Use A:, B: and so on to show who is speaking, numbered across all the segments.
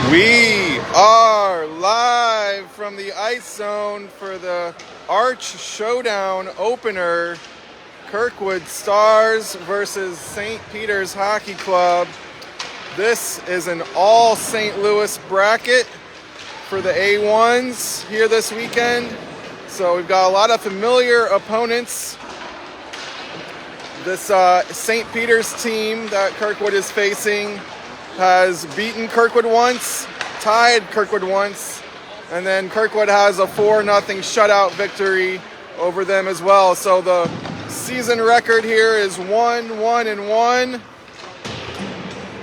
A: We are live from the ice zone for the Arch Showdown opener. Kirkwood Stars versus St. Peter's Hockey Club. This is an all St. Louis bracket for the A1s here this weekend. So we've got a lot of familiar opponents. This St. Peter's team that Kirkwood is facing has beaten Kirkwood once, tied Kirkwood once, and then Kirkwood has a 4-0 shutout victory over them as well. So the season record here is 1-1-1.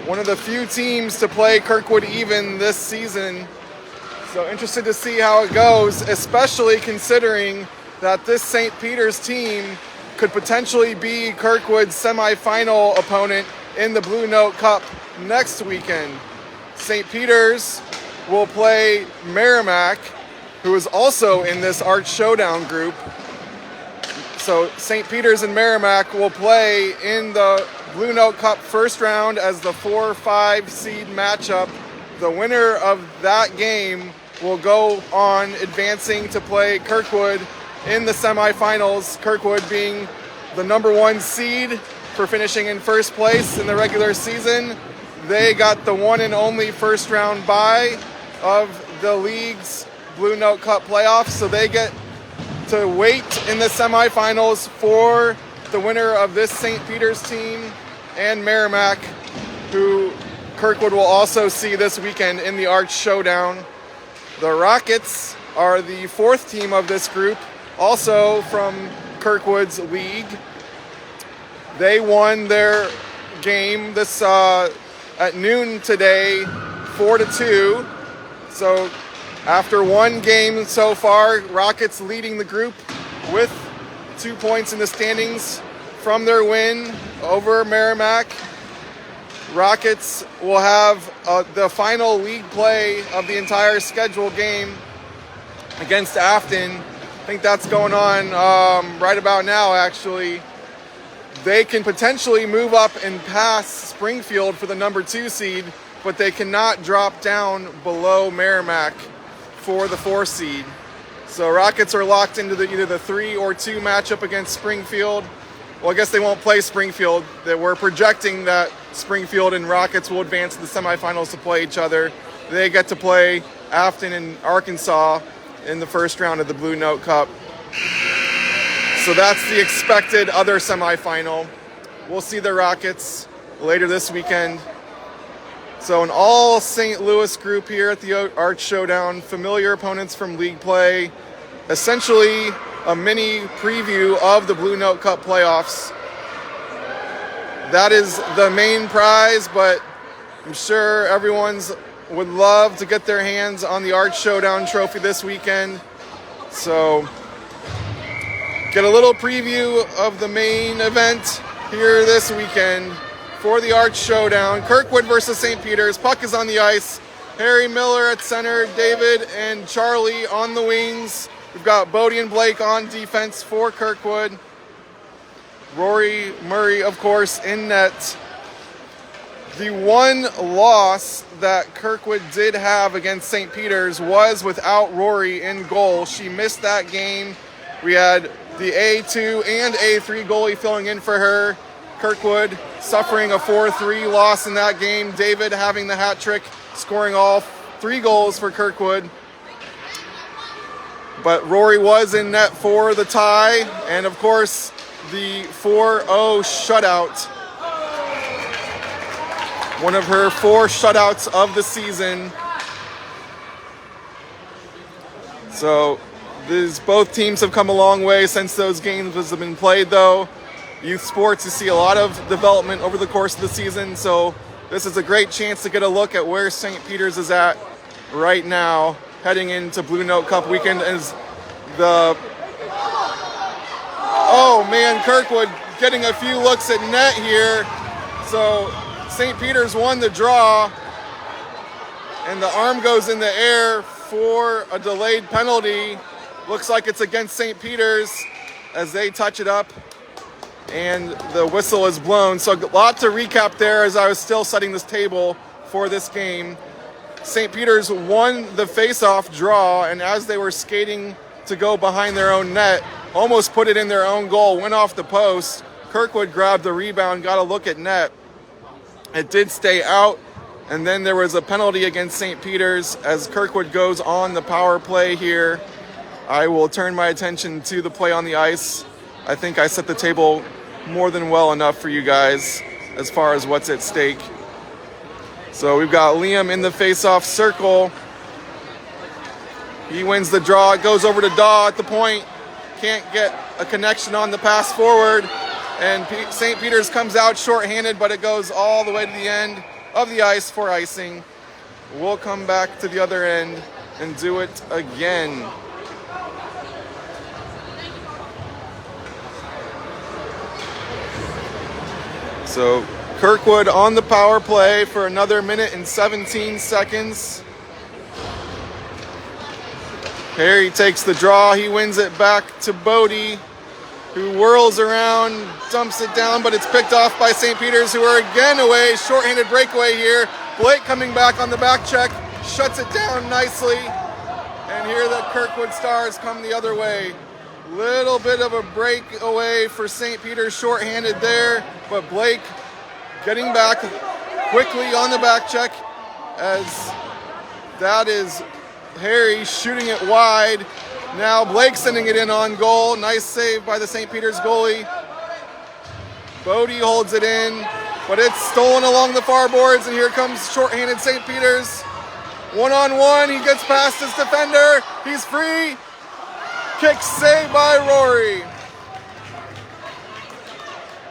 A: One of the few teams to play Kirkwood even this season. So interested to see how it goes, especially considering that this St. Peter's team could potentially be Kirkwood's semifinal opponent in the Blue Note Cup next weekend. St. Peter's will play Merrimack, who is also in this Arch Showdown group. So St. Peter's and Merrimack will play in the Blue Note Cup first round as the 4-5 seed matchup. The winner of that game will go on advancing to play Kirkwood in the semifinals, Kirkwood being the number 1 seed for finishing in first place in the regular season. They got the one and only first round bye of the league's Blue Note Cup playoffs, so they get to wait in the semifinals for the winner of this St. Peter's team and Merrimack, who Kirkwood will also see this weekend in the Arch Showdown. The Rockets are the 4th team of this group, also from Kirkwood's league. They won their game this at noon today, 4-2. So after one game so far, Rockets leading the group with 2 points in the standings from their win over Merrimack. Rockets will have the final league play of the entire scheduled game against Afton. I think that's going on right about now, actually. They can potentially move up and pass Springfield for the number 2 seed, but they cannot drop down below Merrimack for the 4 seed. So Rockets are locked into either the 3 or 2 matchup against Springfield. Well, I guess they won't play Springfield. We're projecting that Springfield and Rockets will advance to the semifinals to play each other. They get to play Afton and Arkansas in the first round of the Blue Note Cup. So that's the expected other semifinal. We'll see the Rockets later this weekend. So an all St. Louis group here at the Arch Showdown. Familiar opponents from league play. Essentially a mini preview of the Blue Note Cup playoffs. That is the main prize, but I'm sure everyone's would love to get their hands on the Arch Showdown trophy this weekend. So get a little preview of the main event here this weekend for the Arch Showdown. Kirkwood versus St. Peter's. Puck is on the ice. Harry Miller at center. David and Charlie on the wings. We've got Bodie and Blake on defense for Kirkwood. Rori Murray, of course, in net. The one loss that Kirkwood did have against St. Peter's was without Rori in goal. She missed that game. We had the A2 and A3 goalie filling in for her. Kirkwood suffering a 4-3 loss in that game. David having the hat trick, scoring all 3 goals for Kirkwood. But Rori was in net for the tie, and of course the 4-0 shutout. One of her 4 shutouts of the season. So both teams have come a long way since those games have been played, though. Youth sports, you see a lot of development over the course of the season, so this is a great chance to get a look at where St. Peter's is at right now, heading into Blue Note Cup weekend as the... Oh man, Kirkwood getting a few looks at net here. So St. Peter's won the draw, and the arm goes in the air for a delayed penalty. Looks like it's against St. Peter's as they touch it up, and the whistle is blown. So a lot to recap there as I was still setting this table for this game. St. Peter's won the face-off draw, and as they were skating to go behind their own net, almost put it in their own goal, went off the post. Kirkwood grabbed the rebound, got a look at net. It did stay out, and then there was a penalty against St. Peter's as Kirkwood goes on the power play here. I will turn my attention to the play on the ice. I think I set the table more than well enough for you guys as far as what's at stake. So we've got Liam in the face-off circle. He wins the draw. It goes over to Daw at the point. Can't get a connection on the pass forward. And St. Peter's comes out shorthanded, but it goes all the way to the end of the ice for icing. We'll come back to the other end and do it again. So Kirkwood on the power play for another minute and 17 seconds. Harry takes the draw. He wins it back to Bodie, who whirls around, dumps it down, but it's picked off by St. Peter's, who are again away. Shorthanded breakaway here. Blake coming back on the back check, shuts it down nicely. And here the Kirkwood Stars come the other way. Little bit of a breakaway for St. Peter's, shorthanded there, but Blake getting back quickly on the back check as that is Harry shooting it wide. Now Blake sending it in on goal. Nice save by the St. Peter's goalie. Bodie holds it in, but it's stolen along the far boards, and here comes shorthanded St. Peter's. One-on-one, he gets past his defender. He's free. Kick saved by Rory.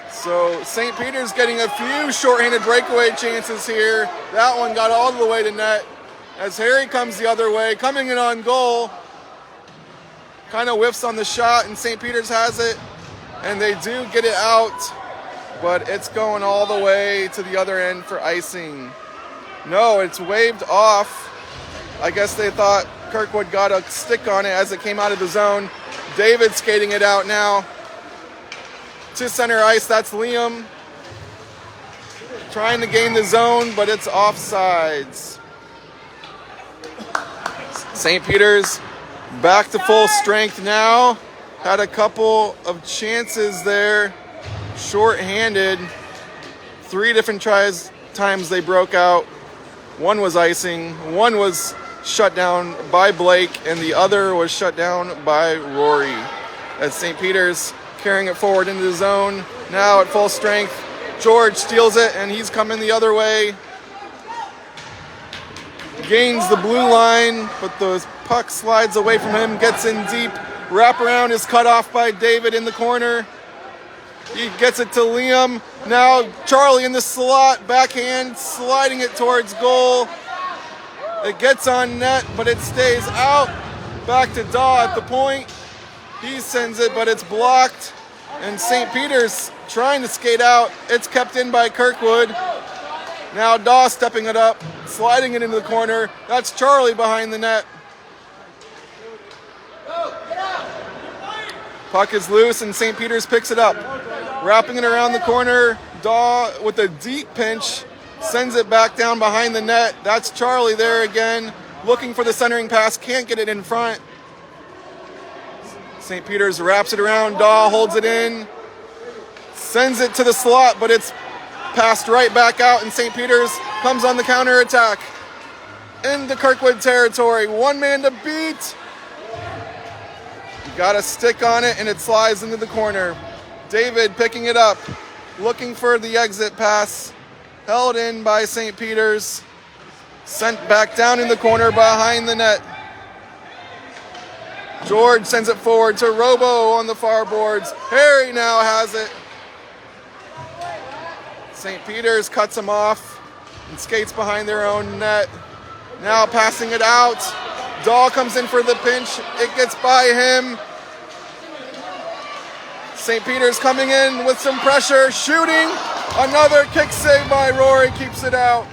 A: So St. Peter's getting a few shorthanded breakaway chances here. That one got all the way to net as Harry comes the other way, coming in on goal. Kind of whiffs on the shot, and St. Peter's has it, and they do get it out, but it's going all the way to the other end for icing. No, it's waved off. I guess they thought Kirkwood got a stick on it as it came out of the zone. David skating it out now to center ice. That's Liam trying to gain the zone, but it's offsides. St. Peter's back to full strength now. Had a couple of chances there, short-handed. 3 different times they broke out. One was icing, one was shut down by Blake, and the other was shut down by Rory. As St. Peter's carrying it forward into the zone. Now at full strength, George steals it, and he's coming the other way. Gains the blue line, but the puck slides away from him, gets in deep. Wraparound is cut off by David in the corner. He gets it to Liam. Now Charlie in the slot, backhand, sliding it towards goal. It gets on net, but it stays out. Back to Daw at the point. He sends it, but it's blocked. And St. Peter's trying to skate out. It's kept in by Kirkwood. Now Daw stepping it up, sliding it into the corner. That's Charlie behind the net. Puck is loose, and St. Peter's picks it up. Wrapping it around the corner. Daw with a deep pinch sends it back down behind the net. That's Charlie there again, looking for the centering pass, can't get it in front. St. Peter's wraps it around, Daw holds it in, sends it to the slot, but it's passed right back out, and St. Peter's comes on the counter attack into Kirkwood territory. One man to beat. Got a stick on it, and it slides into the corner. David picking it up, looking for the exit pass. Held in by St. Peter's. Sent back down in the corner behind the net. George sends it forward to Robo on the far boards. Harry now has it. St. Peter's cuts him off and skates behind their own net. Now passing it out. Dahl comes in for the pinch. It gets by him. St. Peter's coming in with some pressure, shooting. Another kick save by Rory, keeps it out.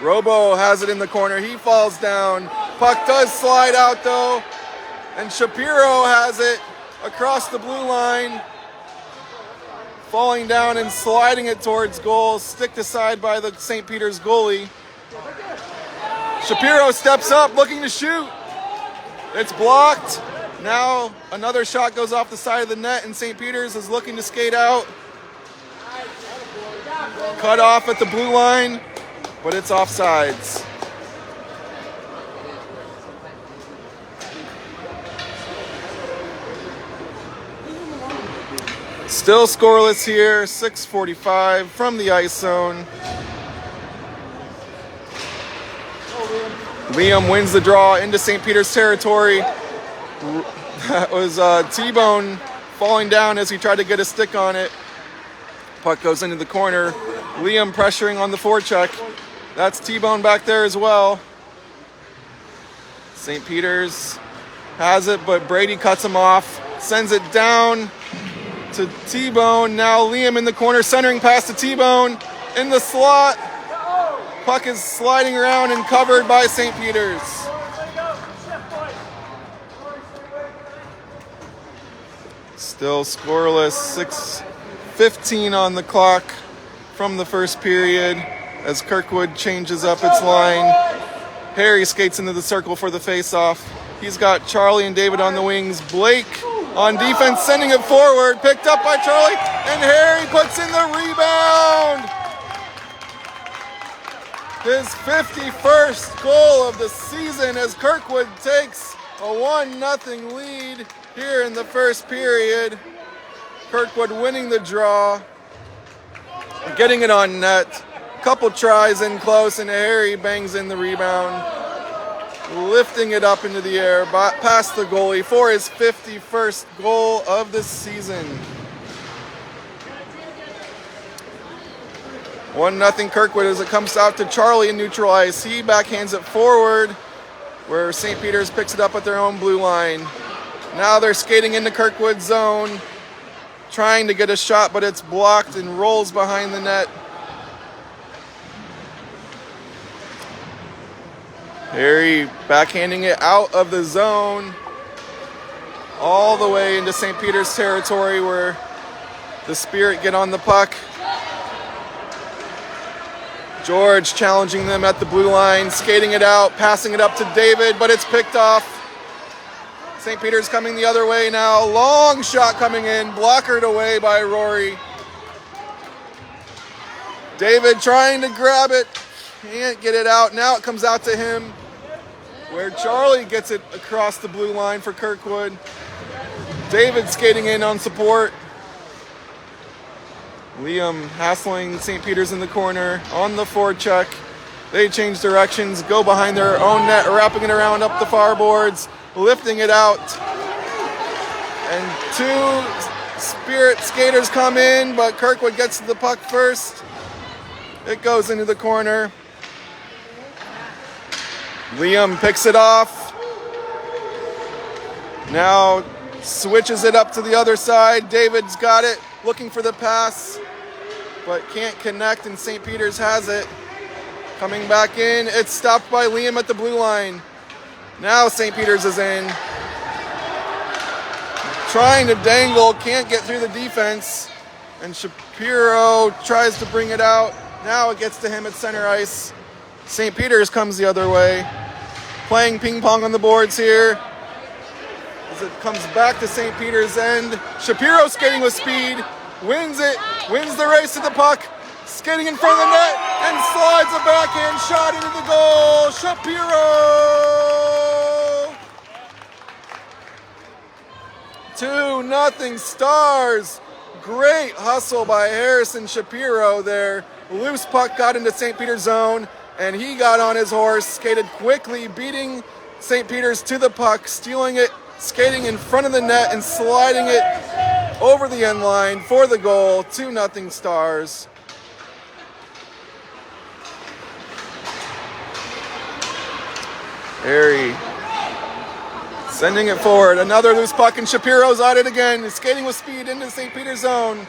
A: Robo has it in the corner. He falls down. Puck does slide out though. And Shapiro has it across the blue line. falling down and sliding it towards goal, sticked aside by the St. Peter's goalie. Shapiro steps up looking to shoot. It's blocked. Now another shot goes off the side of the net and St. Peter's is looking to skate out. Cut off at the blue line, but it's offsides. Still scoreless here, 6:45 from the ice zone. Liam wins the draw into St. Peter's territory. That was T-Bone falling down as he tried to get a stick on it. Puck goes into the corner. Liam pressuring on the forecheck. That's T-Bone back there as well. St. Peter's has it, but Brady cuts him off. Sends it down to T-Bone. Now Liam in the corner, centering past to T-Bone in the slot. Puck is sliding around and covered by St. Peter's. Still scoreless, 6:15 on the clock from the first period as Kirkwood changes up its line. Harry skates into the circle for the face-off. He's got Charlie and David on the wings. Blake on defense, sending it forward, picked up by Charlie, and Harry puts in the rebound. His 51st goal of the season as Kirkwood takes a 1-0 lead here in the first period. Kirkwood winning the draw, getting it on net. Couple tries in close, and Harry bangs in the rebound, lifting it up into the air past the goalie for his 51st goal of the season. 1-0 Kirkwood as it comes out to Charlie in neutral ice. He backhands it forward where St. Peter's picks it up at their own blue line. Now they're skating into Kirkwood's zone, trying to get a shot, but it's blocked and rolls behind the net. Harry backhanding it out of the zone all the way into St. Peter's territory where the Spirit get on the puck. George challenging them at the blue line, skating it out, passing it up to David, but it's picked off. St. Peter's coming the other way now. Long shot coming in, blockered away by Rory. David trying to grab it, can't get it out. Now it comes out to him, where Charlie gets it across the blue line for Kirkwood. David skating in on support. Liam hassling St. Peter's in the corner on the forecheck. They change directions, go behind their own net, wrapping it around up the far boards, lifting it out. And two Spirit skaters come in, but Kirkwood gets to the puck first. It goes into the corner. Liam picks it off. Now switches it up to the other side. David's got it, looking for the pass, but can't connect, and St. Peter's has it. Coming back in, it's stopped by Liam at the blue line. Now St. Peter's is in. Trying to dangle, can't get through the defense, and Shapiro tries to bring it out. Now it gets to him at center ice. St. Peter's comes the other way. Playing ping pong on the boards here as it comes back to St. Peter's end. Shapiro skating with speed, wins it, wins the race to the puck, skating in front of the net, and slides a backhand shot into the goal. Shapiro! 2-0 Stars. Great hustle by Harrison Shapiro there. Loose puck got into St. Peter's zone, and he got on his horse, skated quickly, beating St. Peter's to the puck, stealing it, skating in front of the net, and sliding it over the end line for the goal. 2-0 Stars. Harry sending it forward. Another loose puck, and Shapiro's at it again. He's skating with speed into St. Peter's zone.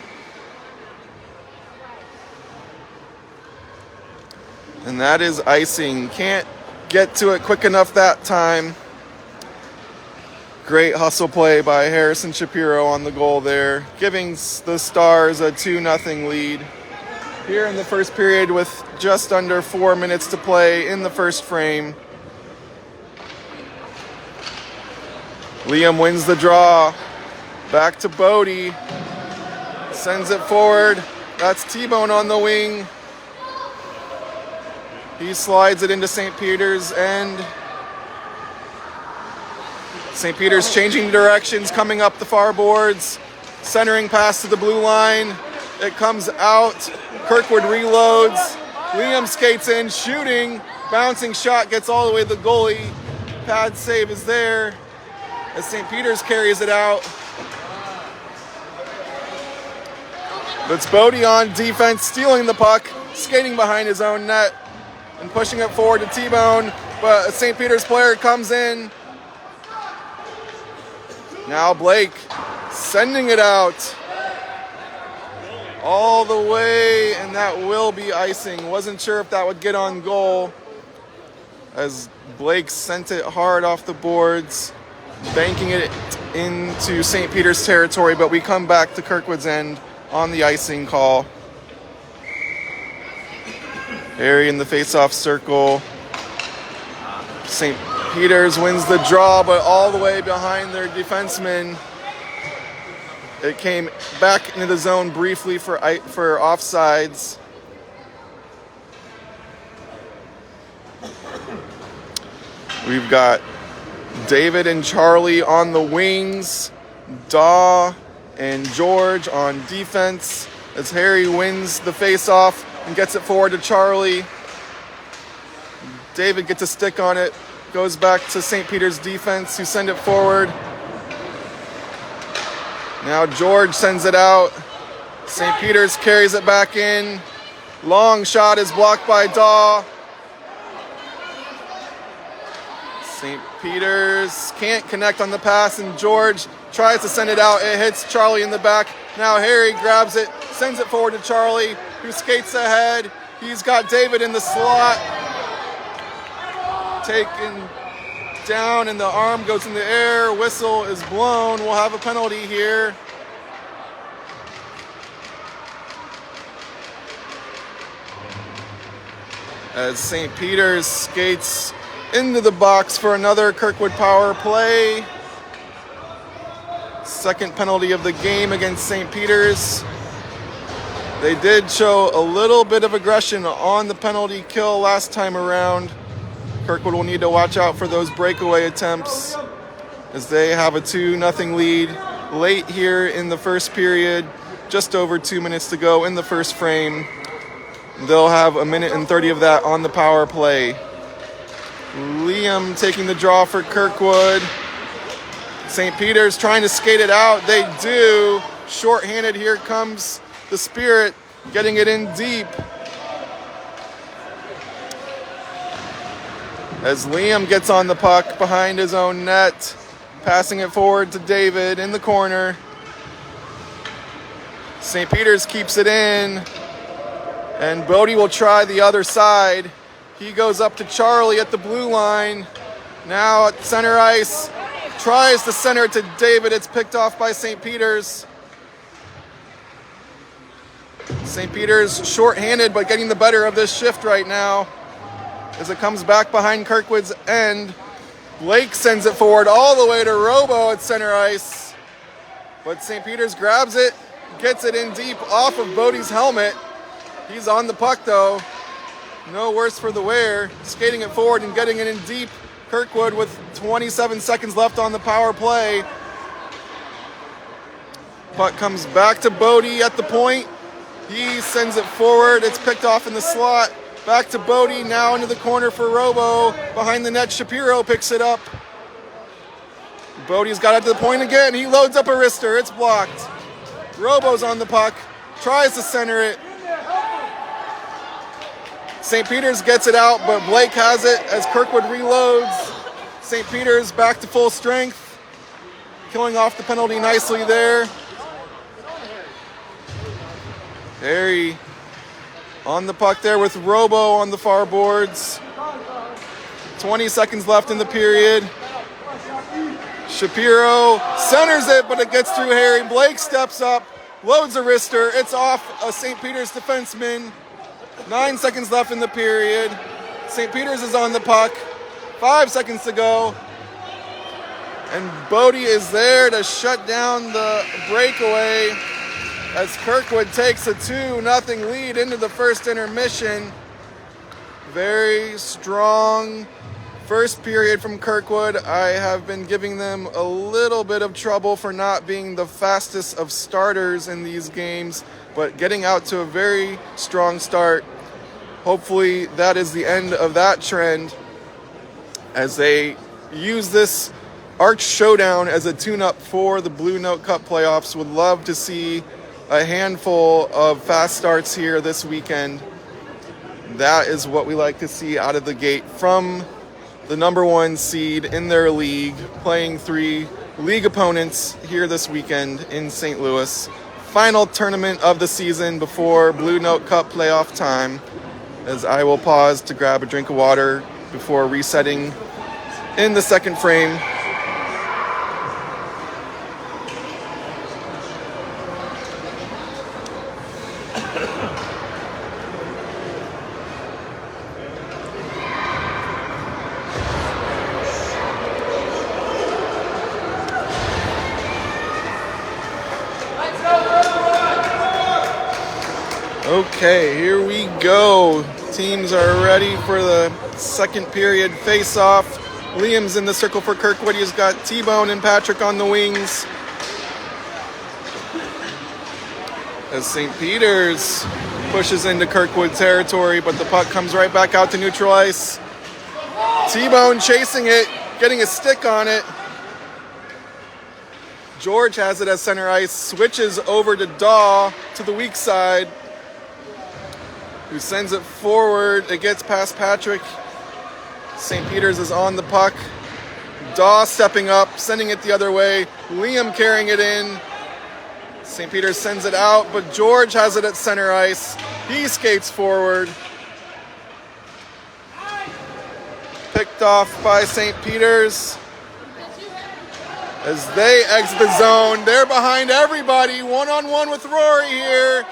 A: And that is icing. Can't get to it quick enough that time. Great hustle play by Harrison Shapiro on the goal there, giving the Stars a 2-0 lead. Here in the first period with just under 4 minutes to play in the first frame. Liam wins the draw. Back to Bodie. Sends it forward. That's T-Bone on the wing. He slides it into St. Peter's end. St. Peter's changing directions, coming up the far boards. Centering pass to the blue line. It comes out. Kirkwood reloads. Liam skates in, shooting. Bouncing shot gets all the way to the goalie. Pad save is there as St. Peter's carries it out. It's Bodie on defense, stealing the puck, skating behind his own net, and pushing it forward to T-Bone. But a St. Peter's player comes in. Now Blake sending it out all the way, and that will be icing. Wasn't sure if that would get on goal as Blake sent it hard off the boards, banking it into St. Peter's territory, but we come back to Kirkwood's end on the icing call. Harry in the face-off circle. St. Peter's wins the draw, but all the way behind their defenseman. It came back into the zone briefly for offsides. We've got David and Charlie on the wings. Daw and George on defense as Harry wins the face-off and gets it forward to Charlie. David gets a stick on it, goes back to St. Peter's defense, who send it forward. Now George sends it out. St. Peter's carries it back in. Long shot is blocked by Daw. St. Peter's can't connect on the pass, and George tries to send it out. It hits Charlie in the back. Now Harry grabs it, sends it forward to Charlie, who skates ahead. He's got David in the slot. Taken down, and the arm goes in the air. Whistle is blown. We'll have a penalty here. As St. Peter's skates into the box for another Kirkwood power play. Second penalty of the game against St. Peter's. They did show a little bit of aggression on the penalty kill last time around. Kirkwood will need to watch out for those breakaway attempts as they have a 2-0 lead late here in the first period. Just over 2 minutes to go in the first frame. They'll have 1 minute and 30 of that on the power play. Liam taking the draw for Kirkwood. St. Peter's trying to skate it out. They do. Short-handed, here comes the Spirit, getting it in deep. As Liam gets on the puck behind his own net, passing it forward to David in the corner. St. Peter's keeps it in, and Bodie will try the other side. He goes up to Charlie at the blue line. Now at center ice, tries to center it to David. It's picked off by St. Peter's. St. Peter's short-handed, but getting the better of this shift right now as it comes back behind Kirkwood's end. Blake sends it forward all the way to Robo at center ice. But St. Peter's grabs it, gets it in deep off of Bodie's helmet. He's on the puck though. No worse for the wear. Skating it forward and getting it in deep. Kirkwood with 27 seconds left on the power play. Puck comes back to Bodie at the point. He sends it forward. It's picked off in the slot. Back to Bodie, now into the corner for Robo. Behind the net, Shapiro picks it up. Bodie's got it to the point again. He loads up a wrister. It's blocked. Robo's on the puck. Tries to center it. St. Peter's gets it out, but Blake has it as Kirkwood reloads. St. Peter's back to full strength. Killing off the penalty nicely there. Harry on the puck there with Robo on the far boards. 20 seconds left in the period. Shapiro centers it, but it gets through Harry. Blake steps up, loads a wrister. It's off a St. Peter's defenseman. 9 seconds left in the period. St. Peter's is on the puck. 5 seconds to go. And Bodie is there to shut down the breakaway as Kirkwood takes a 2-0 lead into the first intermission. Very strong first period from Kirkwood. I have been giving them a little bit of trouble for not being the fastest of starters in these games, but getting out to a very strong start. Hopefully that is the end of that trend as they use this Arch Showdown as a tune-up for the Blue Note Cup playoffs. Would love to see a handful of fast starts here this weekend. That is what we like to see out of the gate from the number 1 seed in their league, playing 3 league opponents here this weekend in St. Louis. Final tournament of the season before Blue Note Cup playoff time, as I will pause to grab a drink of water before resetting in the second frame. Okay, here we go. Teams are ready for the second period face-off. Liam's in the circle for Kirkwood. He's got T-Bone and Patrick on the wings. As St. Peter's pushes into Kirkwood territory, but the puck comes right back out to neutral ice. T-Bone chasing it, getting a stick on it. George has it as center ice, switches over to Daw to the weak side, who sends it forward. It gets past Patrick. St. Peter's is on the puck. Daw stepping up, sending it the other way. Liam carrying it in. St. Peter's sends it out, but George has it at center ice. He skates forward. Picked off by St. Peter's as they exit the zone. They're behind everybody. One-on-one with Rory here.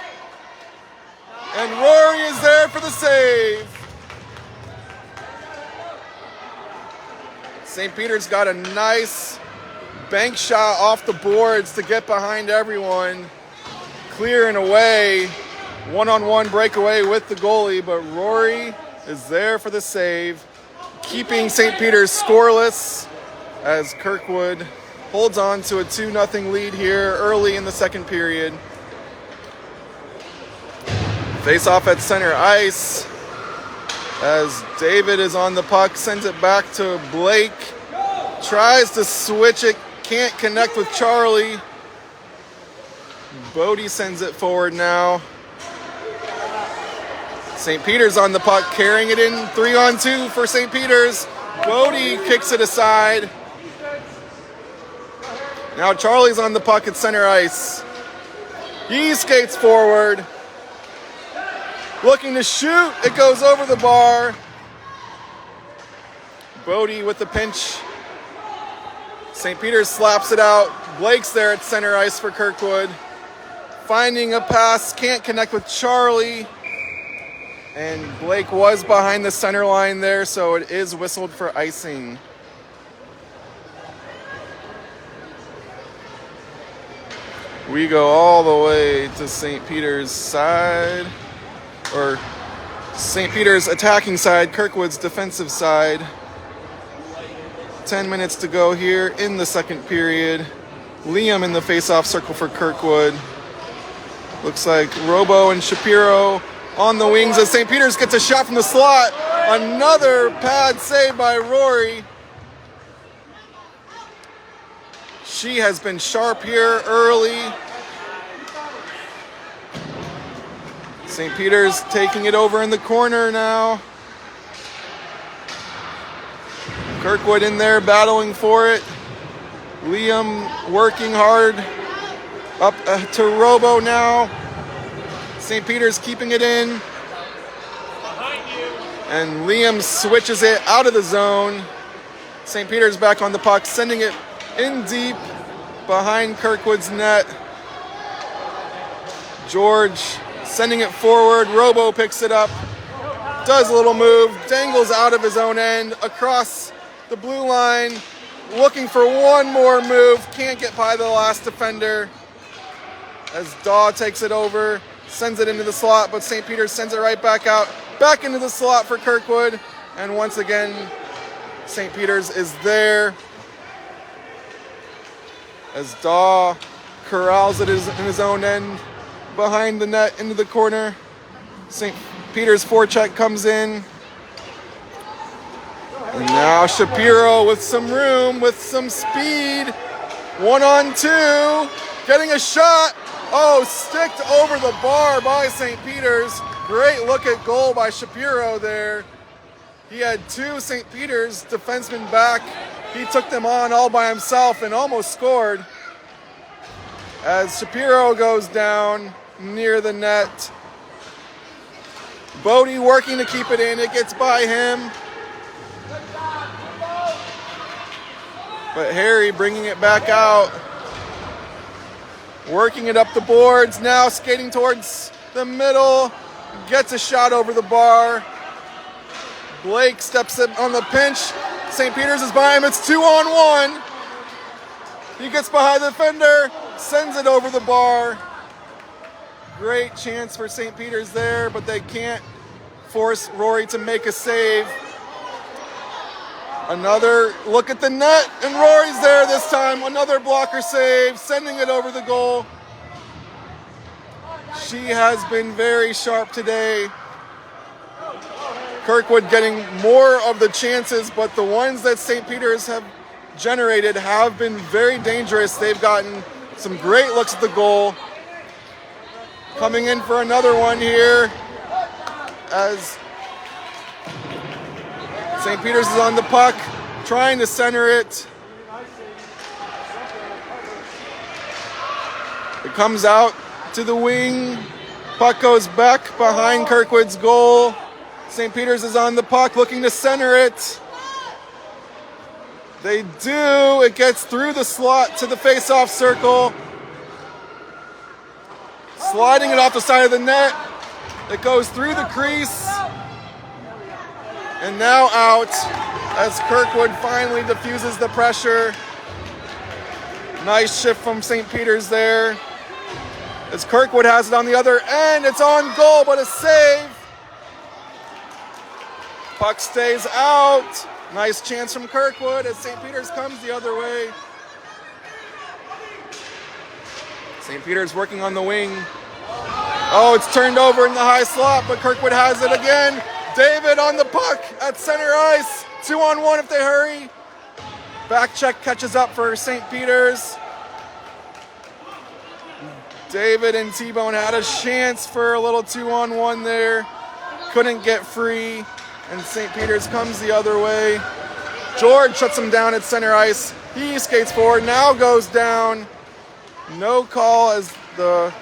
A: And Rory is there for the save. St. Peter's got a nice bank shot off the boards to get behind everyone. Clearing away. One-on-one breakaway with the goalie, but Rory is there for the save. Keeping St. Peter's scoreless as Kirkwood holds on to a 2-0 lead here early in the second period. Face off at center ice as David is on the puck, sends it back to Blake. Tries to switch it, can't connect with Charlie. Bodie sends it forward now. St. Peter's on the puck, carrying it in 3-on-2 for St. Peter's. Bodie kicks it aside. Now Charlie's on the puck at center ice. He skates forward. Looking to shoot, it goes over the bar. Bodie with the pinch. St. Peter's slaps it out. Blake's there at center ice for Kirkwood. Finding a pass, can't connect with Charlie. And Blake was behind the center line there, so it is whistled for icing. We go all the way to St. Peter's side. Or St. Peter's attacking side, Kirkwood's defensive side. 10 minutes to go here in the second period. Liam in the face-off circle for Kirkwood. Looks like Robo and Shapiro on the wings as St. Peter's gets a shot from the slot. Another pad save by Rory. She has been sharp here early. St. Peter's taking it over in the corner now. Kirkwood in there battling for it. Liam working hard. Up to Robo now. St. Peter's keeping it in. And Liam switches it out of the zone. St. Peter's back on the puck, sending it in deep behind Kirkwood's net. George sending it forward. Robo picks it up, does a little move, dangles out of his own end across the blue line, looking for one more move. Can't get by the last defender as Daw takes it over, sends it into the slot, but St. Peter's sends it right back out, back into the slot for Kirkwood. And once again, St. Peter's is there as Daw corrals it in his own end behind the net into the corner. St. Peter's forecheck comes in. And now Shapiro with some room, with some speed. 1-on-2, getting a shot. Oh, sticked over the bar by St. Peter's. Great look at goal by Shapiro there. He had two St. Peter's defensemen back. He took them on all by himself and almost scored. As Shapiro goes down near the net. Bodie working to keep it in. It gets by him. But Harry bringing it back out. Working it up the boards. Now skating towards the middle. Gets a shot over the bar. Blake steps in on the pinch. St. Peter's is by him. It's 2-on-1. He gets behind the defender. Sends it over the bar. Great chance for St. Peter's there, but they can't force Rory to make a save. Another look at the net, and Rory's there this time. Another blocker save, sending it over the goal. She has been very sharp today. Kirkwood getting more of the chances, but the ones that St. Peter's have generated have been very dangerous. They've gotten some great looks at the goal. Coming in for another one here as St. Peter's is on the puck, trying to center it. It comes out to the wing. Puck goes back behind Kirkwood's goal. St. Peter's is on the puck, looking to center it. They do. It gets through the slot to the face-off circle. Sliding it off the side of the net. It goes through the crease. And now out as Kirkwood finally diffuses the pressure. Nice shift from St. Peter's there. As Kirkwood has it on the other end. It's on goal, but a save. Puck stays out. Nice chance from Kirkwood as St. Peter's comes the other way. St. Peter's working on the wing. Oh, it's turned over in the high slot, but Kirkwood has it again. David on the puck at center ice. 2-on-1 if they hurry. Back check catches up for St. Peter's. David and T-Bone had a chance for a little 2-on-1 there. Couldn't get free. And St. Peter's comes the other way. George shuts him down at center ice. He skates forward, now goes down. No call as the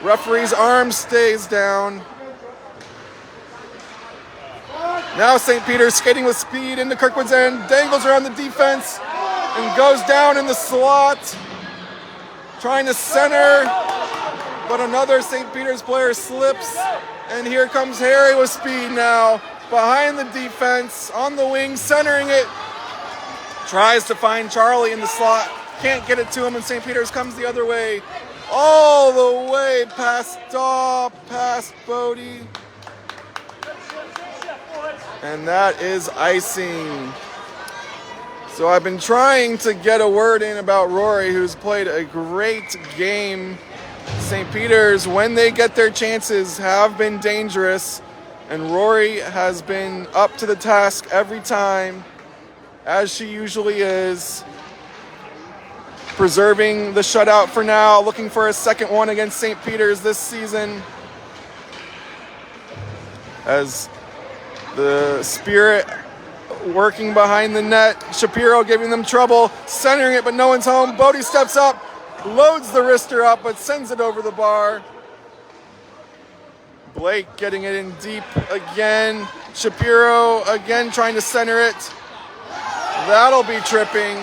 A: referee's arm stays down. Now St. Peter's skating with speed into Kirkwood's end, dangles around the defense, and goes down in the slot. Trying to center, but another St. Peter's player slips. And here comes Harry with speed now. Behind the defense, on the wing, centering it. Tries to find Charlie in the slot. Can't get it to him, and St. Peter's comes the other way. All the way past Daw, past Bodie. And that is icing. So I've been trying to get a word in about Rory, who's played a great game. St. Peter's, when they get their chances, have been dangerous. And Rory has been up to the task every time, as she usually is. Preserving the shutout for now, looking for a second one against St. Peter's this season. As the Spirit working behind the net. Shapiro giving them trouble, centering it, but no one's home. Bodie steps up, loads the wrister up, but sends it over the bar. Blake getting it in deep again. Shapiro again trying to center it. That'll be tripping.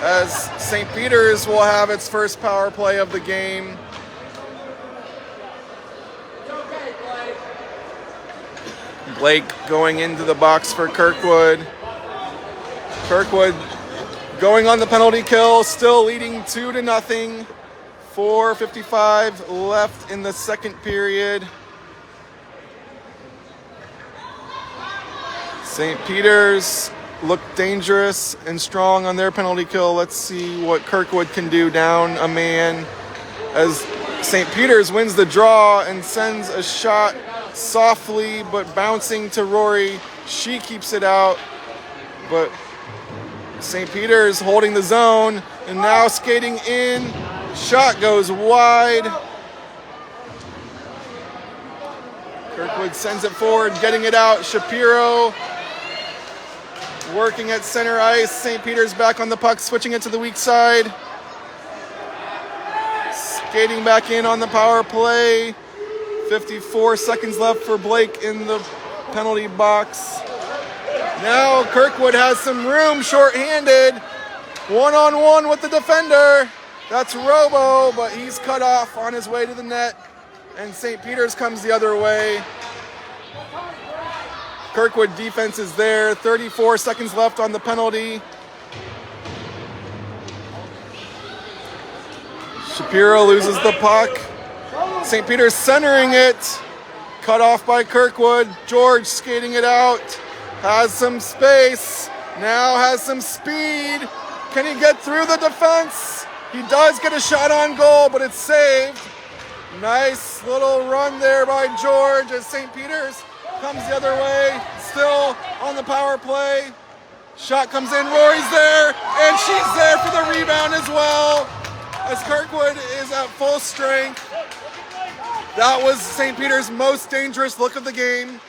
A: as St. Peter's will have its first power play of the game. Blake going into the box for Kirkwood. Kirkwood going on the penalty kill, still leading 2-0. 4:55 left in the second period. St. Peter's look dangerous and strong on their penalty kill. Let's see what Kirkwood can do down a man as St. Peter's wins the draw and sends a shot softly but bouncing to Rori. She keeps it out, but St. Peter's holding the zone and now skating in. Shot goes wide. Kirkwood sends it forward, getting it out. Shapiro working at center ice. St. Peter's back on the puck, switching it to the weak side. Skating back in on the power play. 54 seconds left for Blake in the penalty box. Now Kirkwood has some room, shorthanded. One-on-one with the defender. That's Robo, but he's cut off on his way to the net. And St. Peter's comes the other way. Kirkwood defense is there. 34 seconds left on the penalty. Shapiro loses the puck. St. Peter's centering it. Cut off by Kirkwood. George skating it out. Has some space. Now has some speed. Can he get through the defense? He does get a shot on goal, but it's saved. Nice little run there by George as St. Peter's comes the other way. Still on the power play. Shot comes in, Rory's there, and she's there for the rebound as well. As Kirkwood is at full strength. That was St. Peter's most dangerous look of the game.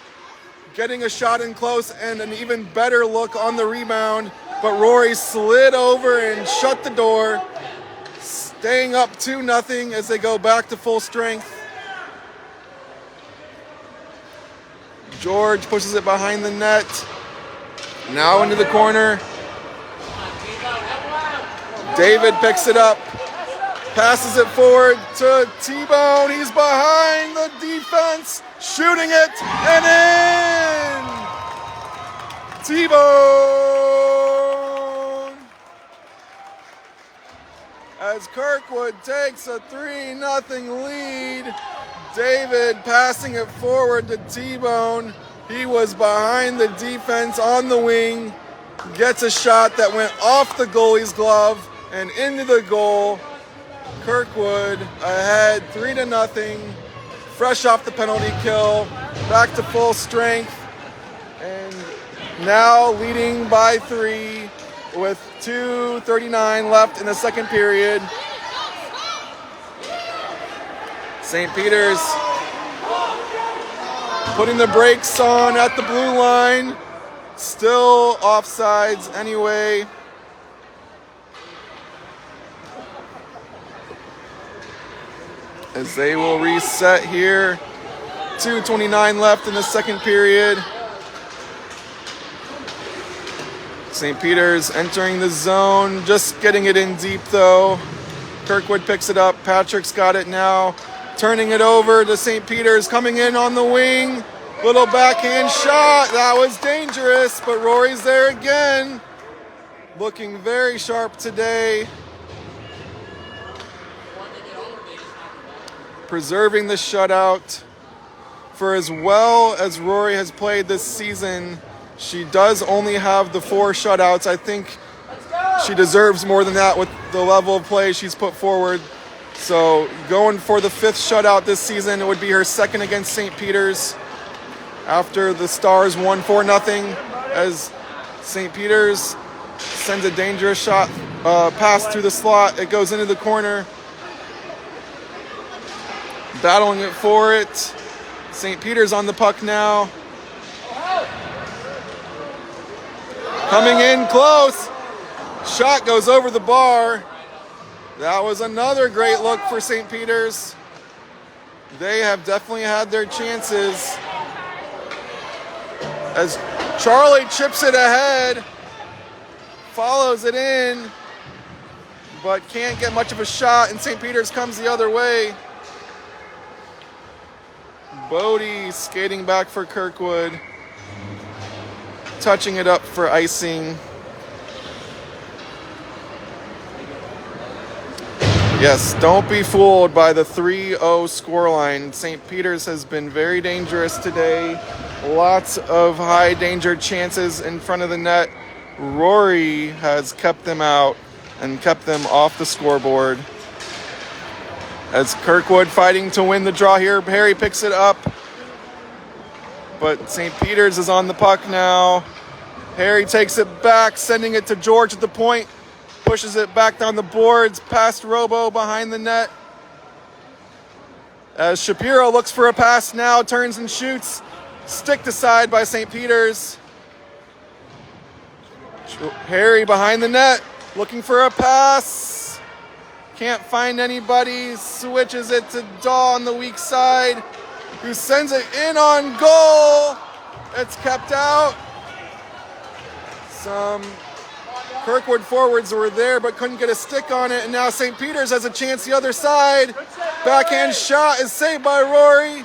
A: Getting a shot in close and an even better look on the rebound. But Rory slid over and shut the door. Staying up 2-0 as they go back to full strength. George pushes it behind the net. Now into the corner. David picks it up. Passes it forward to T-Bone. He's behind the defense. Shooting it and in! T-Bone! As Kirkwood takes a 3-0 lead. David passing it forward to T-Bone. He was behind the defense on the wing. Gets a shot that went off the goalie's glove and into the goal. Kirkwood ahead 3-0. Fresh off the penalty kill. Back to full strength. And now leading by 3 with 2:39 left in the second period. St. Peter's putting the brakes on at the blue line. Still offsides anyway. As they will reset here. 2:29 left in the second period. St. Peter's entering the zone, just getting it in deep though. Kirkwood picks it up. Patrick's got it now. Turning it over to St. Peter's, coming in on the wing. Little backhand shot. That was dangerous, but Rory's there again. Looking very sharp today. Preserving the shutout. For as well as Rori has played this season, she does only have the 4 shutouts. I think she deserves more than that with the level of play she's put forward. So going for the 5th shutout this season, it would be her second against St. Peter's. After the Stars won 4-0 as St. Peter's sends a dangerous shot pass through the slot. It goes into the corner. Battling it for it. St. Peter's on the puck now. Coming in close. Shot goes over the bar. That was another great look for St. Peter's. They have definitely had their chances. As Charlie chips it ahead, follows it in. but can't get much of a shot, and St. Peter's comes the other way. Bodie skating back for Kirkwood, touching it up for icing. Yes, don't be fooled by the 3-0 scoreline. St. Peter's has been very dangerous today. Lots of high danger chances in front of the net. Rori has kept them out and kept them off the scoreboard. As Kirkwood fighting to win the draw here, Harry picks it up. But St. Peter's is on the puck now. Harry takes it back, sending it to George at the point. Pushes it back down the boards, past Robo behind the net. As Shapiro looks for a pass now, turns and shoots. Sticked aside by St. Peter's. Harry behind the net, looking for a pass. Can't find anybody. Switches it to Daw on the weak side, who sends it in on goal. It's kept out. Some Kirkwood forwards were there but couldn't get a stick on it, and now St. Peter's has a chance the other side. Backhand shot is saved by Rori.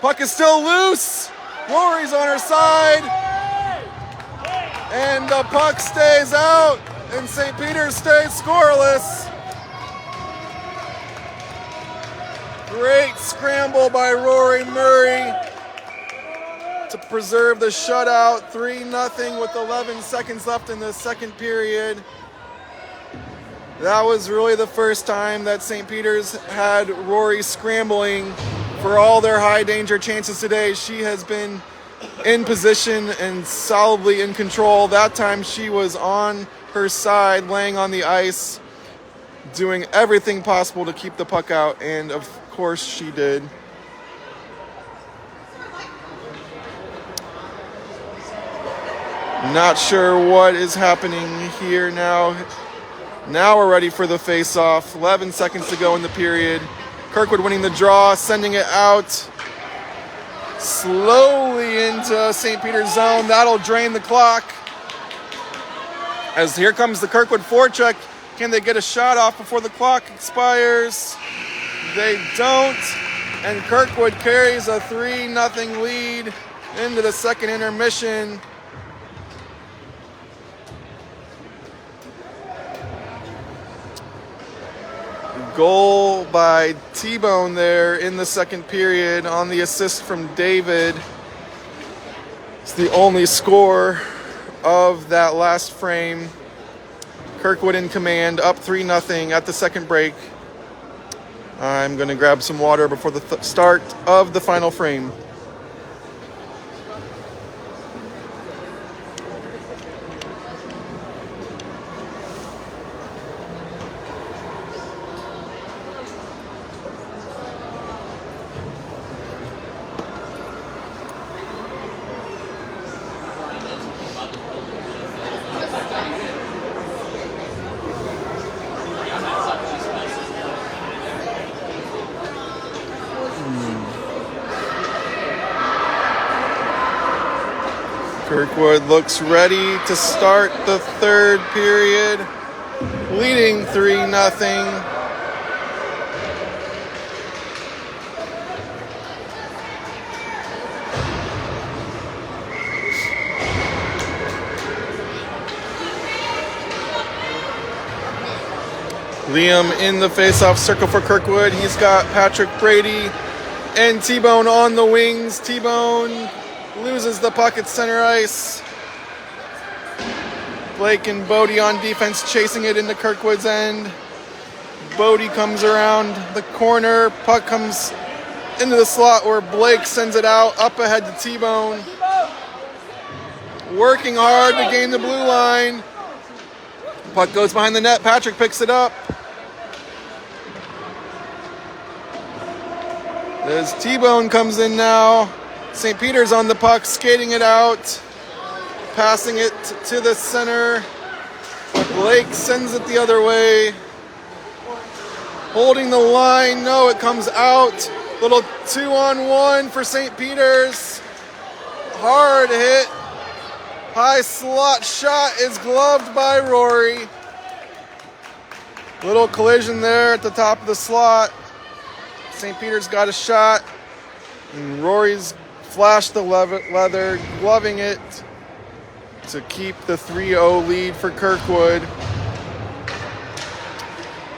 A: Puck is still loose. Rory's on her side, and the puck stays out, and St. Peter's stays scoreless. Great scramble by Rori Murray to preserve the shutout. 3-0 with 11 seconds left in the second period. That was really the first time that St. Peter's had Rori scrambling for all their high danger chances today. She has been in position and solidly in control. That time she was on her side, laying on the ice, doing everything possible to keep the puck out, and of course she did. Not sure what is happening here now. Now we're ready for the face-off. 11 seconds to go in the period. Kirkwood winning the draw, sending it out slowly into St. Peter's zone. That'll drain the clock. As here comes the Kirkwood forecheck. Can they get a shot off before the clock expires? They don't. And Kirkwood carries a 3-0 lead into the second intermission. Goal by T-Bone there in the second period on the assist from David. It's the only score of that last frame. Kirkwood in command, up 3-0 at the second break. I'm going to grab some water before the start of the final frame. Kirkwood looks ready to start the third period, leading 3-0. Liam in the face-off circle for Kirkwood. He's got Patrick Brady and T-Bone on the wings. T-Bone loses the puck at center ice. Blake and Bodie on defense, chasing it into Kirkwood's end. Bodie comes around the corner. Puck comes into the slot where Blake sends it out, up ahead to T-Bone. Working hard to gain the blue line. Puck goes behind the net. Patrick picks it up. As T-Bone comes in now. St. Peter's on the puck, skating it out, passing it to the center. But Blake sends it the other way. Holding the line, no, it comes out. Little 2-on-1 for St. Peter's. Hard hit. High slot shot is gloved by Rori. Little collision there at the top of the slot. St. Peter's got a shot. And Rory's flashed the leather, gloving it to keep the 3-0 lead for Kirkwood.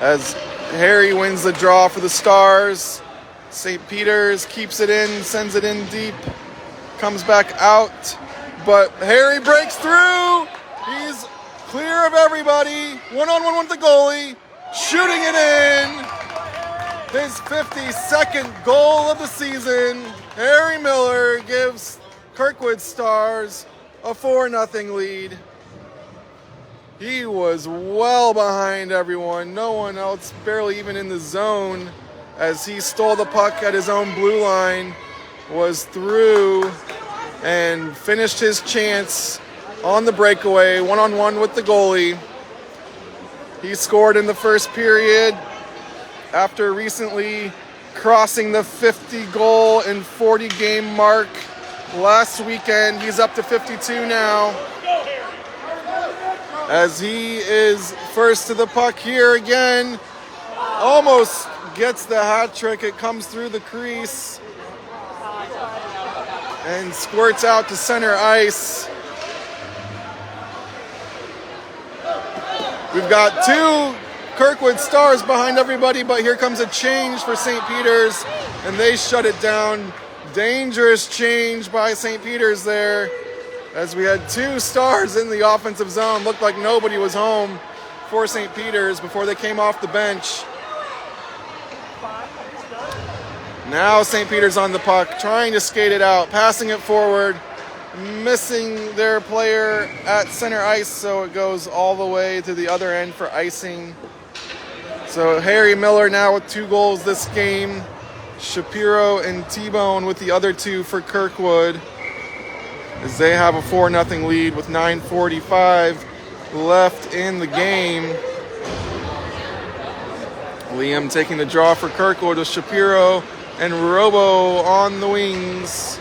A: As Harry wins the draw for the Stars. St. Peter's keeps it in, sends it in deep, comes back out. But Harry breaks through. He's clear of everybody. One-on-one with the goalie. Shooting it in. His 52nd goal of the season. Harry Miller gives Kirkwood Stars a 4-0 lead. He was well behind everyone. No one else barely even in the zone as he stole the puck at his own blue line, was through and finished his chance on the breakaway, one-on-one with the goalie. He scored in the first period after recently crossing the 50-goal and 40-game mark last weekend. He's up to 52 now. As he is first to the puck here again. Almost gets the hat trick. It comes through the crease and squirts out to center ice. We've got two Kirkwood Stars behind everybody, but here comes a change for St. Peter's, and they shut it down. Dangerous change by St. Peter's there, as we had two Stars in the offensive zone. Looked like nobody was home for St. Peter's before they came off the bench. Now St. Peter's on the puck, trying to skate it out, passing it forward, missing their player at center ice, so it goes all the way to the other end for icing. So Harry Miller now with 2 goals this game. Shapiro and T-Bone with the other 2 for Kirkwood, as they have a 4-0 lead with 9:45 left in the game. Liam taking the draw for Kirkwood with Shapiro and Robo on the wings.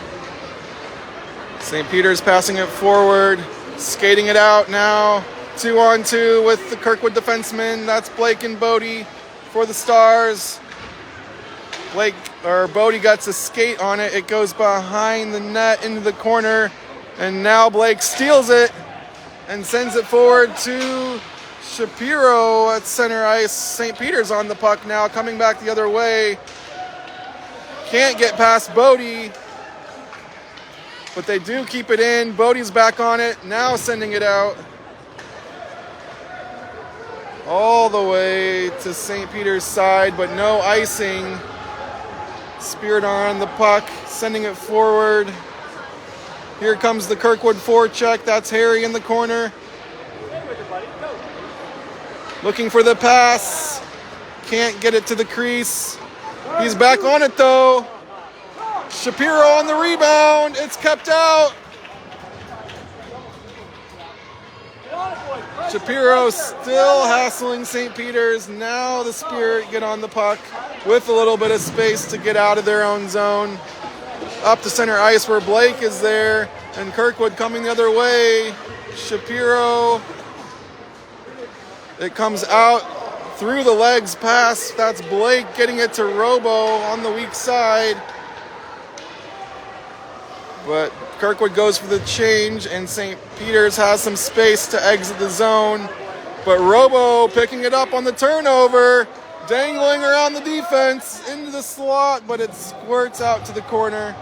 A: St. Peter's passing it forward, skating it out now. 2-on-2 with the Kirkwood defensemen. That's Blake and Bodie for the Stars. Bodie gets a skate on it. It goes behind the net into the corner. And now Blake steals it and sends it forward to Shapiro at center ice. St. Peter's on the puck now, coming back the other way. Can't get past Bodie, but they do keep it in. Bodie's back on it, now sending it out. All the way to St. Peter's side, but no icing. Speared on the puck, sending it forward. Here comes the Kirkwood forecheck. That's Harry in the corner. Looking for the pass. Can't get it to the crease. He's back on it though. Shapiro on the rebound. It's kept out. Shapiro still hassling St. Peter's. Now the Spirit get on the puck with a little bit of space to get out of their own zone. Up to center ice where Blake is there, and Kirkwood coming the other way. Shapiro. It comes out through the legs pass. That's Blake getting it to Robo on the weak side. But Kirkwood goes for the change, and St. Peter's has some space to exit the zone. But Robo picking it up on the turnover, dangling around the defense into the slot, but it squirts out to the corner.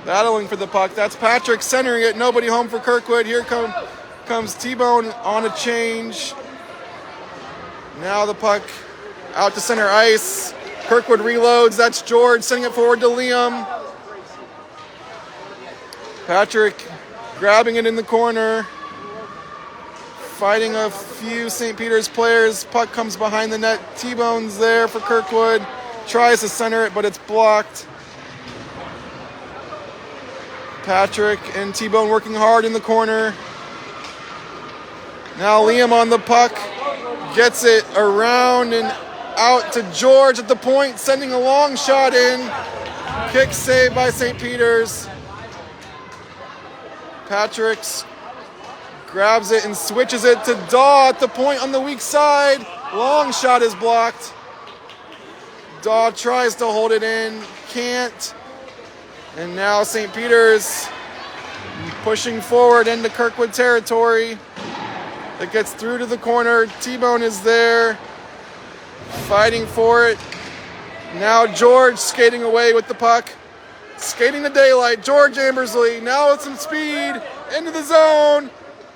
A: Battling for the puck. That's Patrick centering it. Nobody home for Kirkwood. Here comes T-Bone on a change. Now the puck out to center ice. Kirkwood reloads. That's George sending it forward to Liam. Patrick grabbing it in the corner. Fighting a few St. Peter's players. Puck comes behind the net. T-Bone's there for Kirkwood. Tries to center it, but it's blocked. Patrick and T-Bone working hard in the corner. Now Liam on the puck. Gets it around and out to George at the point, sending a long shot in. Kick saved by St. Peter's. Patrick's Grabs it and switches it to Daw at the point on the weak side. Long shot is blocked. Daw tries to hold it in, can't. And now St. Peter's pushing forward into Kirkwood territory. It gets through to the corner. T-Bone is there, fighting for it. Now George skating away with the puck. Skating to daylight. George Ambersley now with some speed into the zone.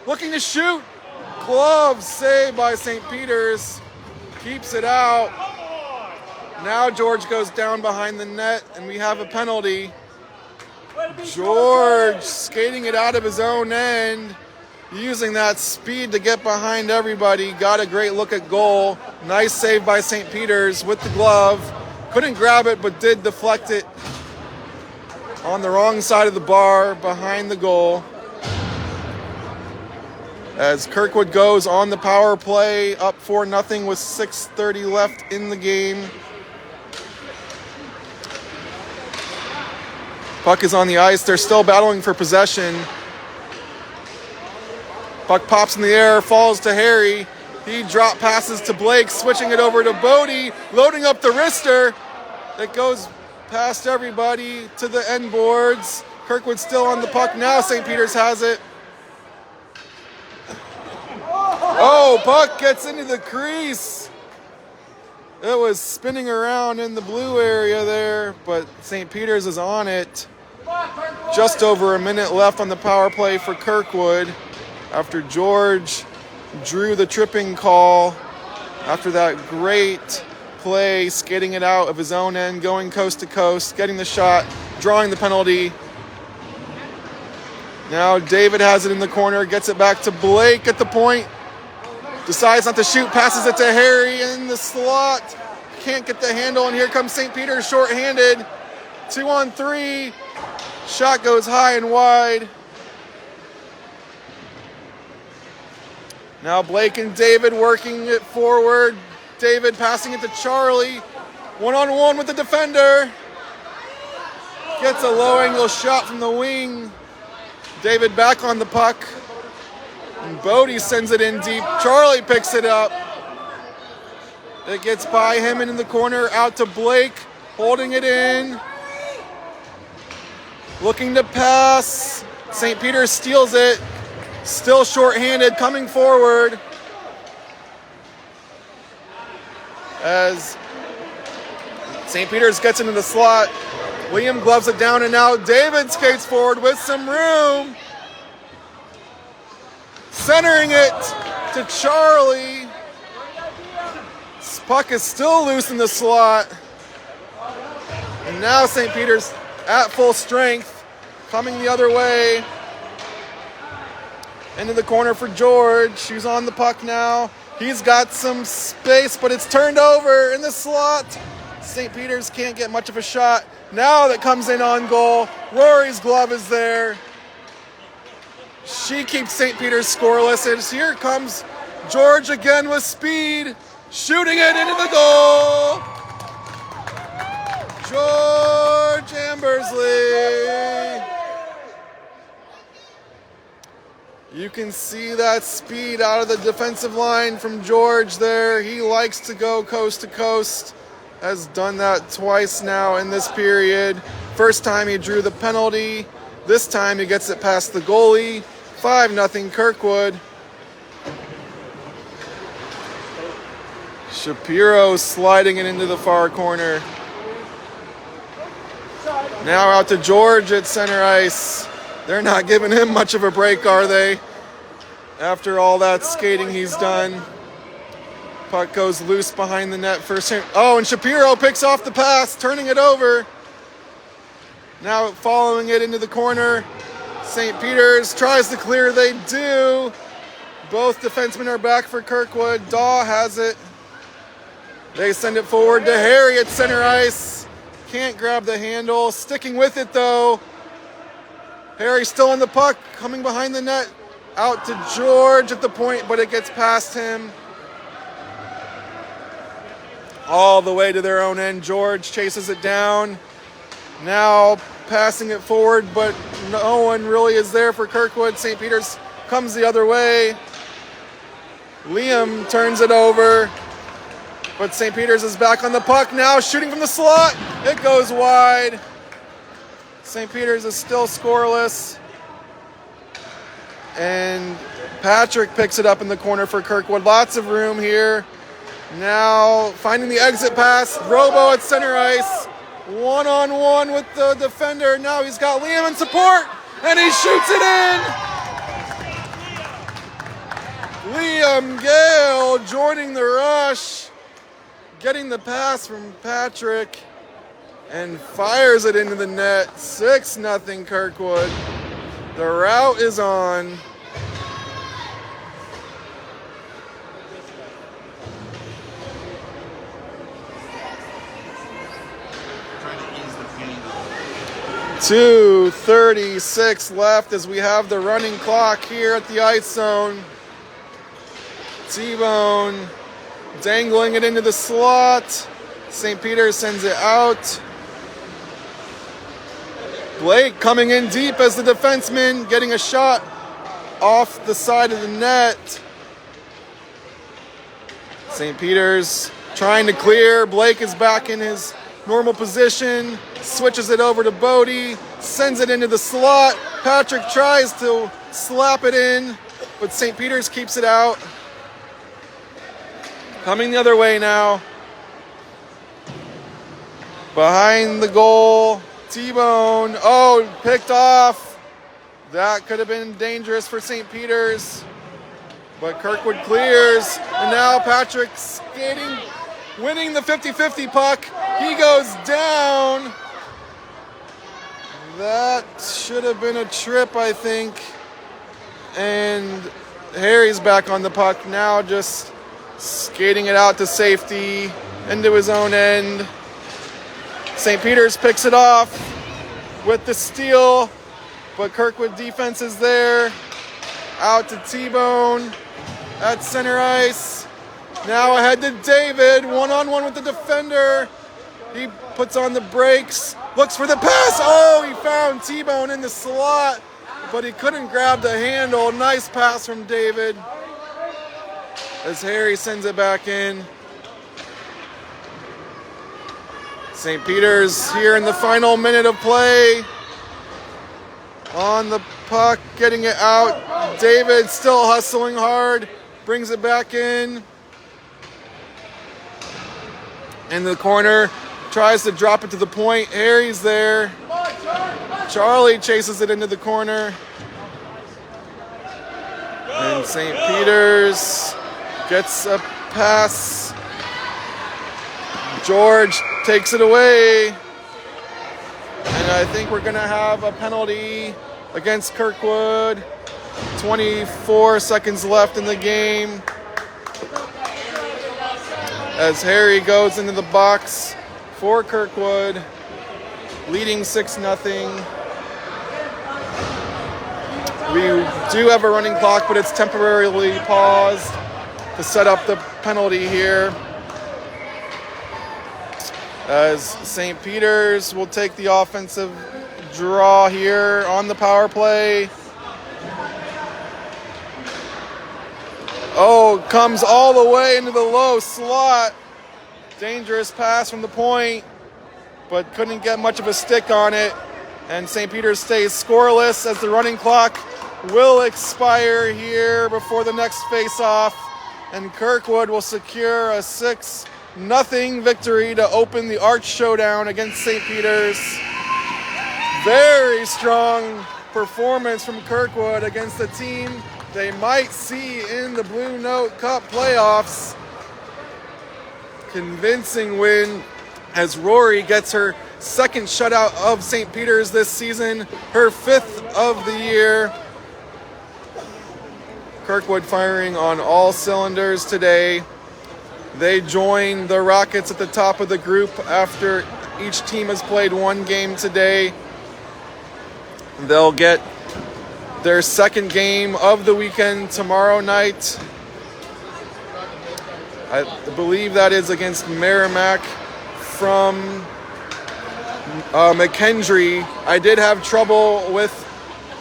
A: Looking to shoot. Glove saved by St. Peter's. Keeps it out. Now George goes down behind the net and we have a penalty. George skating it out of his own end. Using that speed to get behind everybody. Got a great look at goal. Nice save by St. Peter's with the glove. Couldn't grab it but did deflect it on the wrong side of the bar behind the goal. As Kirkwood goes on the power play, up 4-0 with 6:30 left in the game. Puck is on the ice. They're still battling for possession. Puck pops in the air, falls to Harry. He drop passes to Blake, switching it over to Bodie, loading up the wrister. It goes past everybody to the end boards. Kirkwood still on the puck. Now St. Peter's has it. Oh, puck gets into the crease. It was spinning around in the blue area there, but St. Peter's is on it. Just over a minute left on the power play for Kirkwood after George drew the tripping call after that great play, skating it out of his own end, going coast to coast, getting the shot, drawing the penalty. Now David has it in the corner, gets it back to Blake at the point. Decides not to shoot, passes it to Harry in the slot. Can't get the handle, and here comes St. Peter's shorthanded. 2-on-3. Shot goes high and wide. Now Blake and David working it forward. David passing it to Charlie. One-on-one with the defender. Gets a low-angle shot from the wing. David back on the puck. And Bodie sends it in deep. Charlie picks it up. It gets by him and in the corner, out to Blake, holding it in. Looking to pass. St. Peter's steals it. Still shorthanded, coming forward. As St. Peter's gets into the slot. Liam gloves it down, and now David skates forward with some room. Centering it to Charlie. This puck is still loose in the slot. And now St. Peter's at full strength, coming the other way. Into the corner for George. He's on the puck now. He's got some space, but it's turned over in the slot. St. Peter's can't get much of a shot. Now that comes in on goal. Rory's glove is there. She keeps St. Peter's scoreless. And here comes George again with speed, shooting it into the goal. George Ambersley. You can see that speed out of the defensive line from George there. He likes to go coast to coast. Has done that twice now in this period. First time he drew the penalty. This time he gets it past the goalie. 5-0 Kirkwood. Shapiro sliding it into the far corner. Now out to George at center ice. They're not giving him much of a break, are they? After all that skating he's done. Puck goes loose behind the net first. Oh, and Shapiro picks off the pass, turning it over. Now following it into the corner. St. Peter's tries to clear, they do. Both defensemen are back for Kirkwood. Daw has it. They send it forward to Harry at center ice. Can't grab the handle, sticking with it though. Harry still on the puck, coming behind the net. Out to George at the point, but it gets past him. All the way to their own end. George chases it down. Now passing it forward, but no one really is there for Kirkwood. St. Peter's comes the other way. Liam turns it over, but St. Peter's is back on the puck now, shooting from the slot. It goes wide. St. Peter's is still scoreless. And Patrick picks it up in the corner for Kirkwood. Lots of room here. Now finding the exit pass. Robo at center ice. One-on-one with the defender. Now he's got Liam in support, and he shoots it in. Liam Gale joining the rush, getting the pass from Patrick, and fires it into the net. 6-0 Kirkwood. The route is on.
B: Trying to ease the pain.
A: 2:36 left as we have the running clock here at the ice zone. T-Bone dangling it into the slot. St. Peter sends it out. Blake coming in deep as the defenseman, getting a shot off the side of the net. St. Peter's trying to clear. Blake is back in his normal position, switches it over to Bodie, sends it into the slot. Patrick tries to slap it in, but St. Peter's keeps it out. Coming the other way now. Behind the goal, T-Bone. Oh, picked off. That could have been dangerous for St. Peter's. But Kirkwood clears. And now Patrick skating, winning the 50-50 puck. He goes down. That should have been a trip, I think. And Harry's back on the puck now, just skating it out to safety, into his own end. St. Peter's picks it off with the steal, but Kirkwood defense is there. Out to T-Bone at center ice. Now ahead to David, one-on-one with the defender. He puts on the brakes, looks for the pass. Oh, he found T-Bone in the slot, but he couldn't grab the handle. Nice pass from David as Harry sends it back in. St. Peter's here in the final minute of play. On the puck, getting it out. David still hustling hard, brings it back in. In the corner, tries to drop it to the point. Harry's there. Charlie chases it into the corner. And St. Peter's gets a pass. George takes it away. And I think we're going to have a penalty against Kirkwood. 24 seconds left in the game. As Harry goes into the box for Kirkwood, leading 6-0. We do have a running clock, but it's temporarily paused to set up the penalty here. As St. Peter's will take the offensive draw here on the power play. Oh, comes all the way into the low slot. Dangerous pass from the point, but couldn't get much of a stick on it. And St. Peter's stays scoreless as the running clock will expire here before the next face-off. And Kirkwood will secure a 6-0 victory to open the Arch Showdown against St. Peter's. Very strong performance from Kirkwood against the team they might see in the Blue Note Cup playoffs. Convincing win as Rori gets her second shutout of St. Peter's this season, her 5th of the year. Kirkwood firing on all cylinders today. They join the Rockets at the top of the group after each team has played one game today. They'll get their second game of the weekend tomorrow night. I believe that is against Merrimack from McKendree. I did have trouble with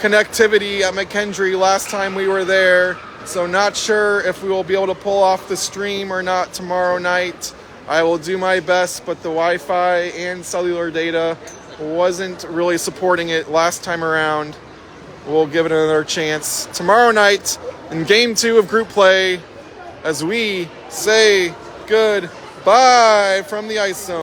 A: connectivity at McKendree last time we were there. So not sure if we will be able to pull off the stream or not tomorrow night. I will do my best, but the Wi-Fi and cellular data wasn't really supporting it last time around. We'll give it another chance tomorrow night in Game 2 of Group Play as we say goodbye from the Ice Zone.